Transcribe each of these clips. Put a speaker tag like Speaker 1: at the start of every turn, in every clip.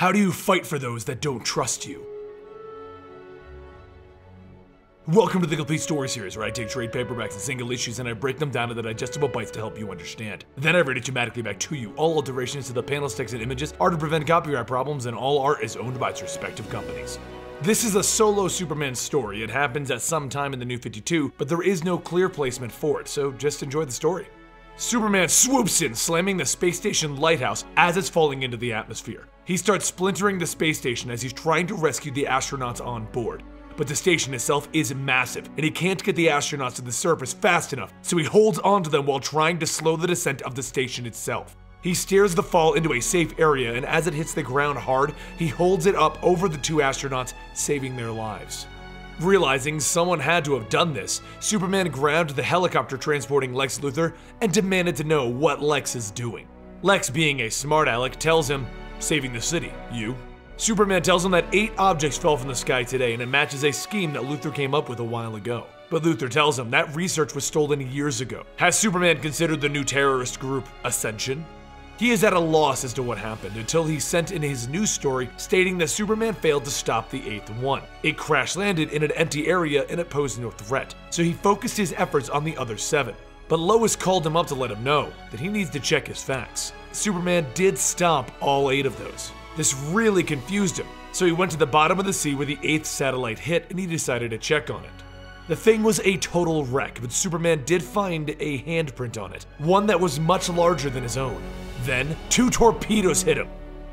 Speaker 1: How do you fight for those that don't trust you? Welcome to the Complete Story Series, where I take trade paperbacks and single issues and I break them down into digestible bites to help you understand. Then I read it dramatically back to you. All alterations to the panels, text, and images are to prevent copyright problems, and all art is owned by its respective companies. This is a solo Superman story. It happens at some time in the New 52, but there is no clear placement for it, so just enjoy the story. Superman swoops in, slamming the space station lighthouse as it's falling into the atmosphere. He starts splintering the space station as he's trying to rescue the astronauts on board. But the station itself is massive, and he can't get the astronauts to the surface fast enough, so he holds onto them while trying to slow the descent of the station itself. He steers the fall into a safe area, and as it hits the ground hard, he holds it up over the two astronauts, saving their lives. Realizing someone had to have done this, Superman grabbed the helicopter transporting Lex Luthor and demanded to know what Lex is doing. Lex, being a smart aleck, tells him, "Saving the city, you?" Superman tells him that 8 objects fell from the sky today, and it matches a scheme that Luthor came up with a while ago. But Luthor tells him that research was stolen years ago. Has Superman considered the new terrorist group Ascension? He is at a loss as to what happened until he sent in his news story stating that Superman failed to stop the 8th one. It crash landed in an empty area and it posed no threat, so he focused his efforts on the other 7. But Lois called him up to let him know that he needs to check his facts. Superman did stop all 8 of those. This really confused him, so he went to the bottom of the sea where the 8th satellite hit and he decided to check on it. The thing was a total wreck, but Superman did find a handprint on it, one that was much larger than his own. Then, 2 torpedoes hit him.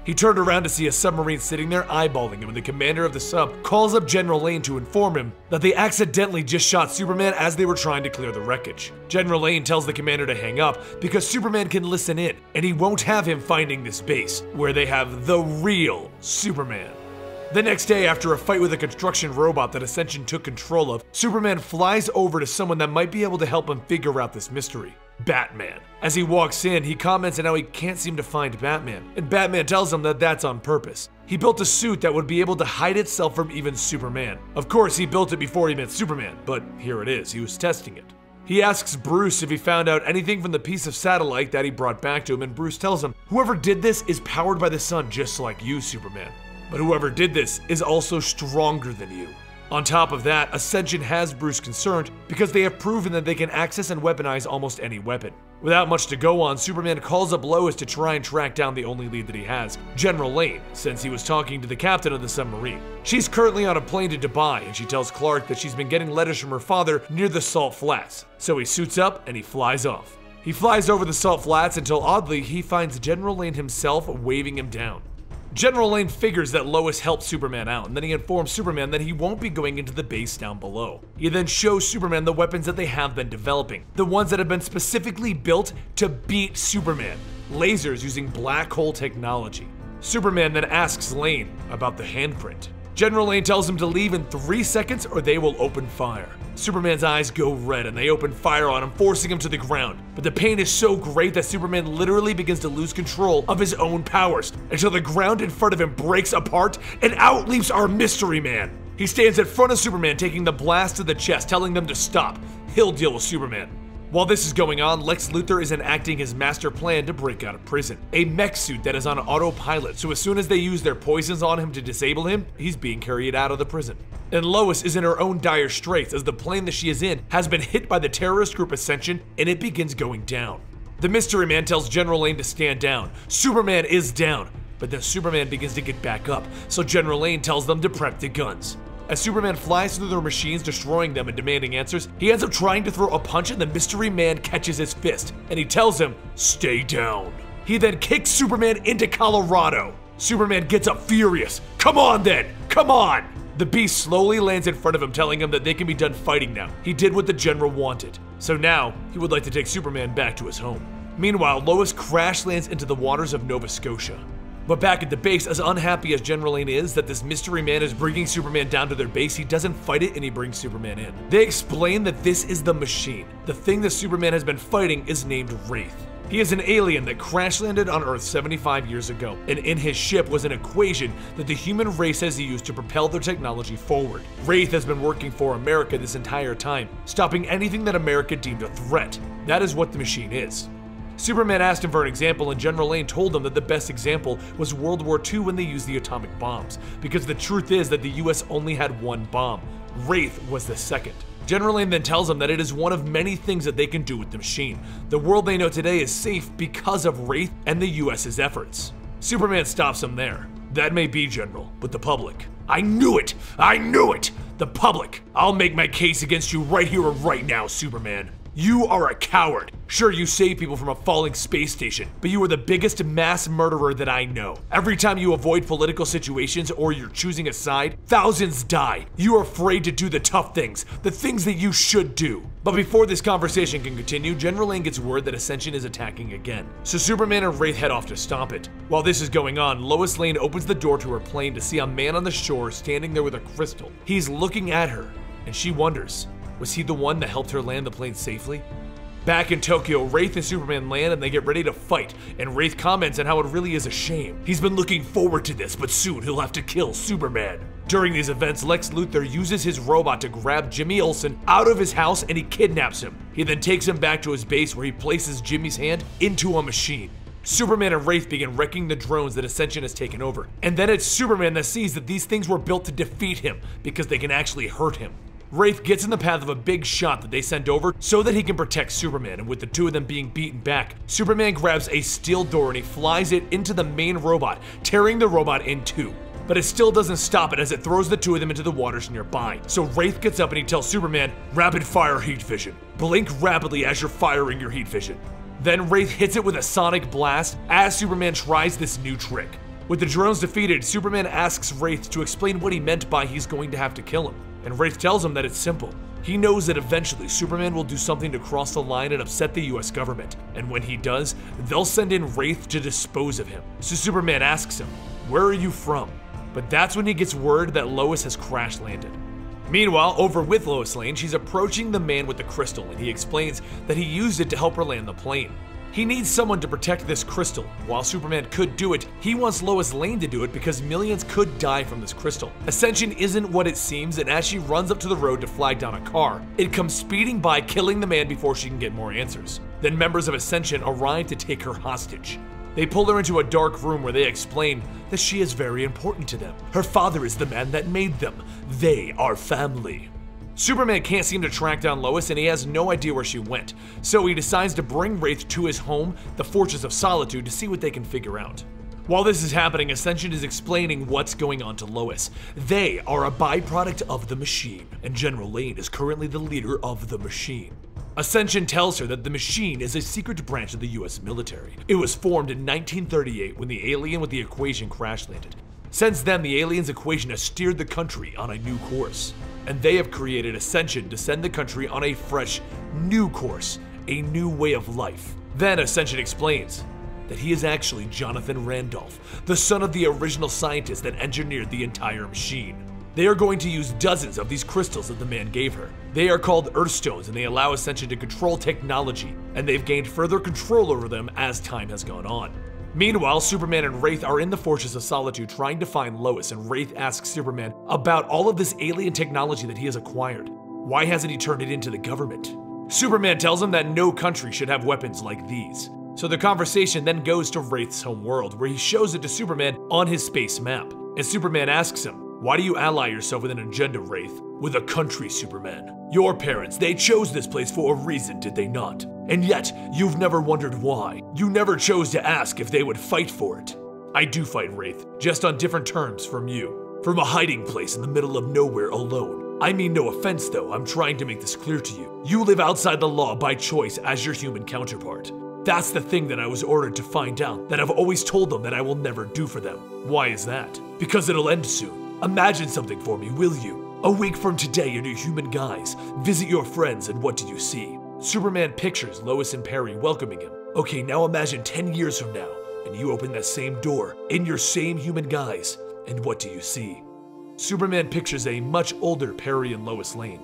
Speaker 1: He turned around to see a submarine sitting there eyeballing him, and the commander of the sub calls up General Lane to inform him that they accidentally just shot Superman as they were trying to clear the wreckage. General Lane tells the commander to hang up because Superman can listen in, and he won't have him finding this base, where they have the real Superman. The next day, after a fight with a construction robot that Ascension took control of, Superman flies over to someone that might be able to help him figure out this mystery. Batman. As he walks in, he comments on how he can't seem to find Batman, and Batman tells him that that's on purpose. He built a suit that would be able to hide itself from even Superman. Of course, he built it before he met Superman, but here it is, he was testing it. He asks Bruce if he found out anything from the piece of satellite that he brought back to him, and Bruce tells him, "Whoever did this is powered by the sun just like you, Superman. But whoever did this is also stronger than you." On top of that, Ascension has Bruce concerned because they have proven that they can access and weaponize almost any weapon. Without much to go on, Superman calls up Lois to try and track down the only lead that he has, General Lane, since he was talking to the captain of the submarine. She's currently on a plane to Dubai, and she tells Clark that she's been getting letters from her father near the Salt Flats. So he suits up and he flies off. He flies over the Salt Flats until oddly he finds General Lane himself waving him down. General Lane figures that Lois helped Superman out, and then he informs Superman that he won't be going into the base down below. He then shows Superman the weapons that they have been developing, the ones that have been specifically built to beat Superman, lasers using black hole technology. Superman then asks Lane about the handprint. General Lane tells him to leave in 3 seconds or they will open fire. Superman's eyes go red and they open fire on him, forcing him to the ground. But the pain is so great that Superman literally begins to lose control of his own powers until the ground in front of him breaks apart and out leaps our Mystery Man. He stands in front of Superman, taking the blast to the chest, telling them to stop. He'll deal with Superman. While this is going on, Lex Luthor is enacting his master plan to break out of prison. A mech suit that is on autopilot, so as soon as they use their poisons on him to disable him, he's being carried out of the prison. And Lois is in her own dire straits as the plane that she is in has been hit by the terrorist group Ascension and it begins going down. The Mystery Man tells General Lane to stand down. Superman is down, but then Superman begins to get back up, so General Lane tells them to prep the guns. As Superman flies through their machines, destroying them and demanding answers, he ends up trying to throw a punch and the Mystery Man catches his fist, and he tells him, "Stay down." He then kicks Superman into Colorado. Superman gets up furious. "Come on then, come on!" The Beast slowly lands in front of him, telling him that they can be done fighting now. He did what the General wanted. So now, he would like to take Superman back to his home. Meanwhile, Lois crash lands into the waters of Nova Scotia. But back at the base, as unhappy as General Lane is that this Mystery Man is bringing Superman down to their base, he doesn't fight it and he brings Superman in. They explain that this is the machine. The thing that Superman has been fighting is named Wraith. He is an alien that crash landed on Earth 75 years ago, and in his ship was an equation that the human race has used to propel their technology forward. Wraith has been working for America this entire time, stopping anything that America deemed a threat. That is what the machine is. Superman asked him for an example, and General Lane told him that the best example was World War II when they used the atomic bombs, because the truth is that the US only had one bomb. Wraith was the second. General Lane then tells him that it is one of many things that they can do with the machine. The world they know today is safe because of Wraith and the US's efforts. Superman stops him there. That may be, General, but the public. I knew it! I knew it! The public. I'll make my case against you right here and right now, Superman. You are a coward. Sure, you saved people from a falling space station, but you are the biggest mass murderer that I know. Every time you avoid political situations or you're choosing a side, thousands die. You are afraid to do the tough things, the things that you should do. But before this conversation can continue, General Lane gets word that Ascension is attacking again. So Superman and Wraith head off to stop it. While this is going on, Lois Lane opens the door to her plane to see a man on the shore standing there with a crystal. He's looking at her, and she wonders, was he the one that helped her land the plane safely? Back in Tokyo, Wraith and Superman land and they get ready to fight, and Wraith comments on how it really is a shame. He's been looking forward to this, but soon he'll have to kill Superman. During these events, Lex Luthor uses his robot to grab Jimmy Olsen out of his house and he kidnaps him. He then takes him back to his base where he places Jimmy's hand into a machine. Superman and Wraith begin wrecking the drones that Ascension has taken over, and then it's Superman that sees that these things were built to defeat him because they can actually hurt him. Wraith gets in the path of a big shot that they send over so that he can protect Superman, and with the two of them being beaten back, Superman grabs a steel door and he flies it into the main robot, tearing the robot in two. But it still doesn't stop it as it throws the two of them into the waters nearby. So Wraith gets up and he tells Superman, rapid fire heat vision. Blink rapidly as you're firing your heat vision. Then Wraith hits it with a sonic blast as Superman tries this new trick. With the drones defeated, Superman asks Wraith to explain what he meant by he's going to have to kill him. And Wraith tells him that it's simple. He knows that eventually Superman will do something to cross the line and upset the US government. And when he does, they'll send in Wraith to dispose of him. So Superman asks him, where are you from? But that's when he gets word that Lois has crash landed. Meanwhile, over with Lois Lane, she's approaching the man with the crystal, and he explains that he used it to help her land the plane. He needs someone to protect this crystal. While Superman could do it, he wants Lois Lane to do it because millions could die from this crystal. Ascension isn't what it seems, and as she runs up to the road to flag down a car, it comes speeding by, killing the man before she can get more answers. Then members of Ascension arrive to take her hostage. They pull her into a dark room where they explain that she is very important to them. Her father is the man that made them. They are family. Superman can't seem to track down Lois and he has no idea where she went, so he decides to bring Wraith to his home, the Fortress of Solitude, to see what they can figure out. While this is happening, Ascension is explaining what's going on to Lois. They are a byproduct of the machine, and General Lane is currently the leader of the machine. Ascension tells her that the machine is a secret branch of the US military. It was formed in 1938 when the alien with the equation crash landed. Since then, the alien's equation has steered the country on a new course. And they have created Ascension to send the country on a fresh, new course, a new way of life. Then Ascension explains that he is actually Jonathan Randolph, the son of the original scientist that engineered the entire machine. They are going to use dozens of these crystals that the man gave her. They are called Earthstones and they allow Ascension to control technology, and they've gained further control over them as time has gone on. Meanwhile, Superman and Wraith are in the Fortress of Solitude trying to find Lois, and Wraith asks Superman about all of this alien technology that he has acquired. Why hasn't he turned it into the government? Superman tells him that no country should have weapons like these. So the conversation then goes to Wraith's home world, where he shows it to Superman on his space map. And Superman asks him, why do you ally yourself with an agenda, Wraith? With a country, Superman. Your parents, they chose this place for a reason, did they not? And yet, you've never wondered why. You never chose to ask if they would fight for it. I do fight, Wraith, just on different terms from you. From a hiding place in the middle of nowhere alone. I mean no offense though, I'm trying to make this clear to you. You live outside the law by choice as your human counterpart. That's the thing that I was ordered to find out, that I've always told them that I will never do for them. Why is that? Because it'll end soon. Imagine something for me, will you? A week from today in your human guise, visit your friends and what do you see? Superman pictures Lois and Perry welcoming him. Okay, now imagine 10 years from now, and you open that same door, in your same human guise, and what do you see? Superman pictures a much older Perry and Lois Lane.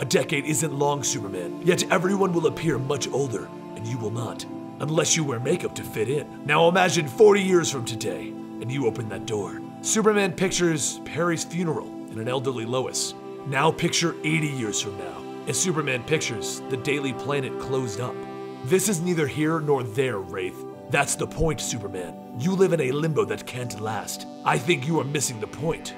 Speaker 1: A decade isn't long, Superman, yet everyone will appear much older, and you will not, unless you wear makeup to fit in. Now imagine 40 years from today, and you open that door. Superman pictures Perry's funeral and an elderly Lois. Now picture 80 years from now, and Superman pictures the Daily Planet closed up. This is neither here nor there, Wraith. That's the point, Superman. You live in a limbo that can't last. I think you are missing the point.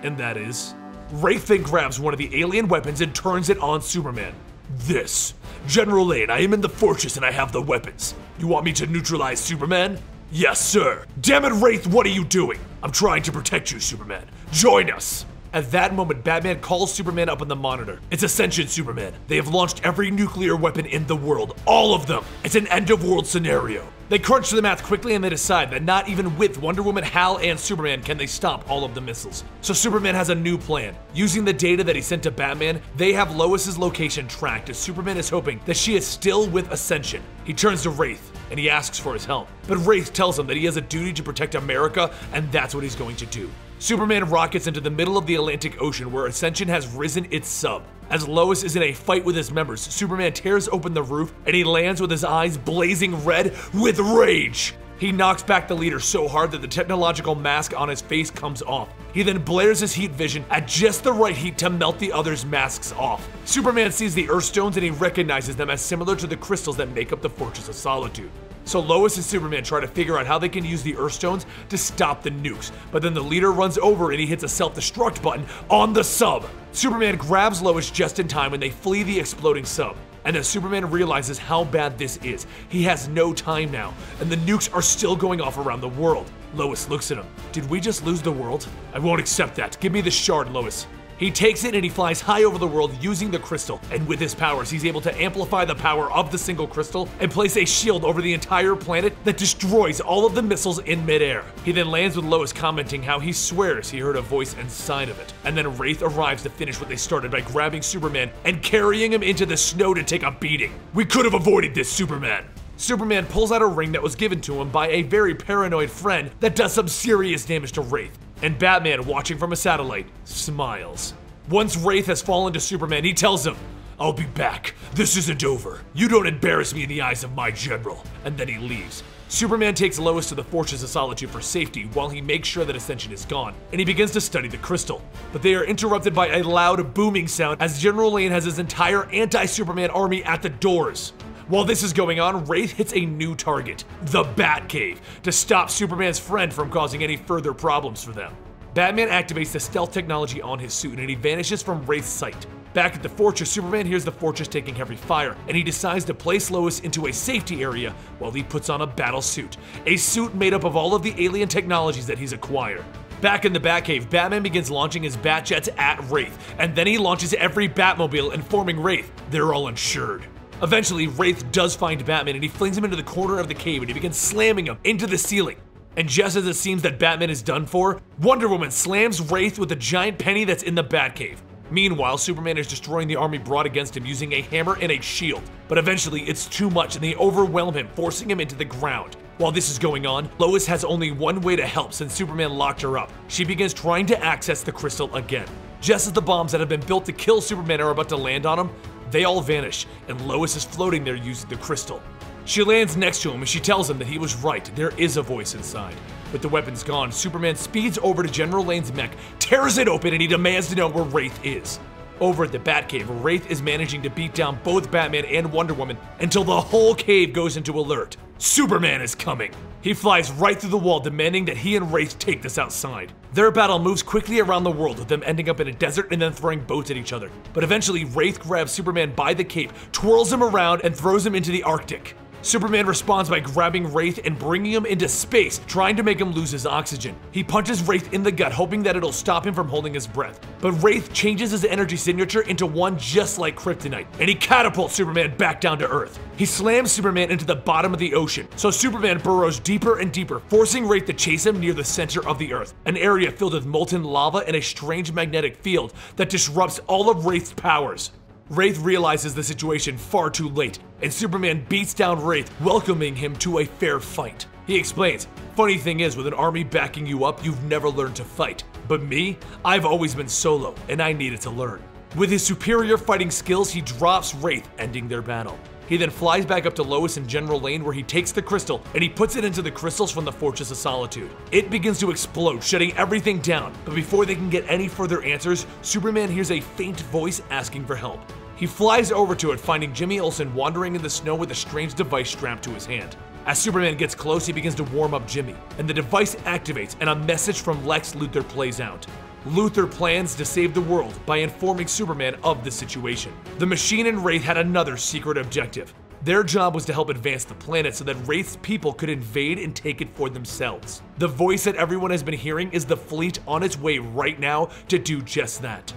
Speaker 1: And that is? Wraith then grabs one of the alien weapons and turns it on Superman. This. General Lane, I am in the fortress and I have the weapons. You want me to neutralize Superman? Yes, sir. Damn it, Wraith, what are you doing? I'm trying to protect you, Superman. Join us. At that moment, Batman calls Superman up on the monitor. It's Ascension, Superman. They have launched every nuclear weapon in the world. All of them. It's an end-of-world scenario. They crunch the math quickly and they decide that not even with Wonder Woman, Hal, and Superman can they stop all of the missiles. So Superman has a new plan. Using the data that he sent to Batman, they have Lois's location tracked as Superman is hoping that she is still with Ascension. He turns to Wraith and he asks for his help. But Wraith tells him that he has a duty to protect America and that's what he's going to do. Superman rockets into the middle of the Atlantic Ocean where Ascension has risen its sub. As Lois is in a fight with his members, Superman tears open the roof and he lands with his eyes blazing red with rage. He knocks back the leader so hard that the technological mask on his face comes off. He then blares his heat vision at just the right heat to melt the others' masks off. Superman sees the Earthstones and he recognizes them as similar to the crystals that make up the Fortress of Solitude. So Lois and Superman try to figure out how they can use the Earthstones to stop the nukes, but then the leader runs over and he hits a self-destruct button on the sub. Superman grabs Lois just in time and they flee the exploding sub. And as Superman realizes how bad this is, he has no time now, and the nukes are still going off around the world. Lois looks at him. Did we just lose the world? I won't accept that. Give me the shard, Lois. He takes it and he flies high over the world using the crystal, and with his powers, he's able to amplify the power of the single crystal and place a shield over the entire planet that destroys all of the missiles in midair. He then lands with Lois commenting how he swears he heard a voice inside of it. And then Wraith arrives to finish what they started by grabbing Superman and carrying him into the snow to take a beating. We could have avoided this, Superman. Superman pulls out a ring that was given to him by a very paranoid friend that does some serious damage to Wraith. And Batman, watching from a satellite, smiles. Once Wraith has fallen to Superman, he tells him, I'll be back. This isn't over. You don't embarrass me in the eyes of my general. And then he leaves. Superman takes Lois to the Fortress of Solitude for safety while he makes sure that Ascension is gone, and he begins to study the crystal. But they are interrupted by a loud booming sound as General Lane has his entire anti-Superman army at the doors. While this is going on, Wraith hits a new target, the Batcave, to stop Superman's friend from causing any further problems for them. Batman activates the stealth technology on his suit and he vanishes from Wraith's sight. Back at the fortress, Superman hears the fortress taking heavy fire, and he decides to place Lois into a safety area while he puts on a battle suit. A suit made up of all of the alien technologies that he's acquired. Back in the Batcave, Batman begins launching his Batjets at Wraith, and then he launches every Batmobile, informing Wraith they're all insured. Eventually, Wraith does find Batman and he flings him into the corner of the cave and he begins slamming him into the ceiling. And just as it seems that Batman is done for, Wonder Woman slams Wraith with a giant penny that's in the Batcave. Meanwhile, Superman is destroying the army brought against him using a hammer and a shield. But eventually, it's too much and they overwhelm him, forcing him into the ground. While this is going on, Lois has only one way to help since Superman locked her up. She begins trying to access the crystal again. Just as the bombs that have been built to kill Superman are about to land on him, they all vanish, and Lois is floating there using the crystal. She lands next to him and she tells him that he was right, there is a voice inside. With the weapons gone, Superman speeds over to General Lane's mech, tears it open, and he demands to know where Wraith is. Over at the Batcave, Wraith is managing to beat down both Batman and Wonder Woman until the whole cave goes into alert. Superman is coming. He flies right through the wall, demanding that he and Wraith take this outside. Their battle moves quickly around the world, with them ending up in a desert and then throwing boats at each other. But eventually, Wraith grabs Superman by the cape, twirls him around, and throws him into the Arctic. Superman responds by grabbing Wraith and bringing him into space, trying to make him lose his oxygen. He punches Wraith in the gut, hoping that it'll stop him from holding his breath. But Wraith changes his energy signature into one just like kryptonite, and he catapults Superman back down to Earth. He slams Superman into the bottom of the ocean, so Superman burrows deeper and deeper, forcing Wraith to chase him near the center of the Earth, an area filled with molten lava and a strange magnetic field that disrupts all of Wraith's powers. Wraith realizes the situation far too late, and Superman beats down Wraith, welcoming him to a fair fight. He explains, funny thing is, with an army backing you up, you've never learned to fight. But me, I've always been solo, and I needed to learn. With his superior fighting skills, he drops Wraith, ending their battle. He then flies back up to Lois and General Lane where he takes the crystal and he puts it into the crystals from the Fortress of Solitude. It begins to explode, shutting everything down, but before they can get any further answers, Superman hears a faint voice asking for help. He flies over to it, finding Jimmy Olsen wandering in the snow with a strange device strapped to his hand. As Superman gets close, he begins to warm up Jimmy, and the device activates and a message from Lex Luthor plays out. Luthor plans to save the world by informing Superman of the situation. The Machine and Wraith had another secret objective. Their job was to help advance the planet so that Wraith's people could invade and take it for themselves. The voice that everyone has been hearing is the fleet on its way right now to do just that.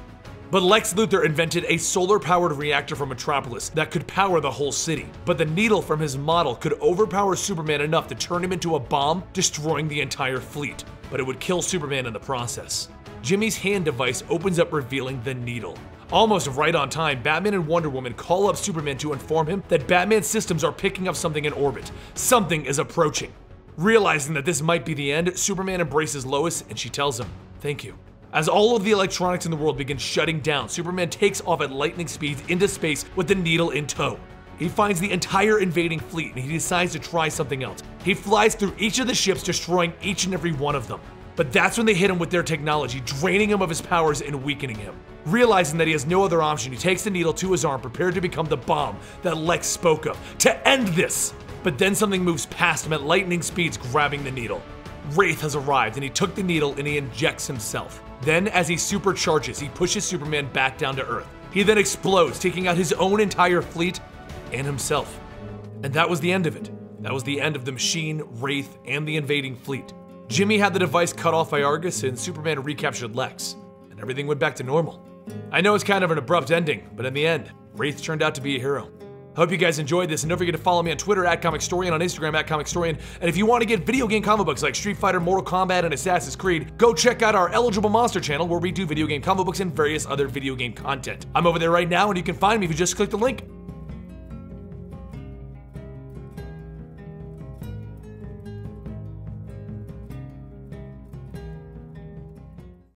Speaker 1: But Lex Luthor invented a solar-powered reactor from Metropolis that could power the whole city. But the needle from his model could overpower Superman enough to turn him into a bomb, destroying the entire fleet. But it would kill Superman in the process. Jimmy's hand device opens up, revealing the needle. Almost right on time, Batman and Wonder Woman call up Superman to inform him that Batman's systems are picking up something in orbit. Something is approaching. Realizing that this might be the end, Superman embraces Lois and she tells him, "Thank you." As all of the electronics in the world begin shutting down, Superman takes off at lightning speeds into space with the needle in tow. He finds the entire invading fleet and he decides to try something else. He flies through each of the ships, destroying each and every one of them. But that's when they hit him with their technology, draining him of his powers and weakening him. Realizing that he has no other option, he takes the needle to his arm, prepared to become the bomb that Lex spoke of, to end this! But then something moves past him at lightning speeds, grabbing the needle. Wraith has arrived and he took the needle and he injects himself. Then, as he supercharges, he pushes Superman back down to Earth. He then explodes, taking out his own entire fleet and himself. And that was the end of it. That was the end of the Machine, Wraith, and the invading fleet. Jimmy had the device cut off by Argus and Superman recaptured Lex, and everything went back to normal. I know it's kind of an abrupt ending, but in the end, Wraith turned out to be a hero. I hope you guys enjoyed this, and don't forget to follow me on Twitter at Comicstorian, on Instagram at Comicstorian, and if you want to get video game comic books like Street Fighter, Mortal Kombat, and Assassin's Creed, go check out our Eligible Monster channel where we do video game comic books and various other video game content. I'm over there right now, and you can find me if you just click the link.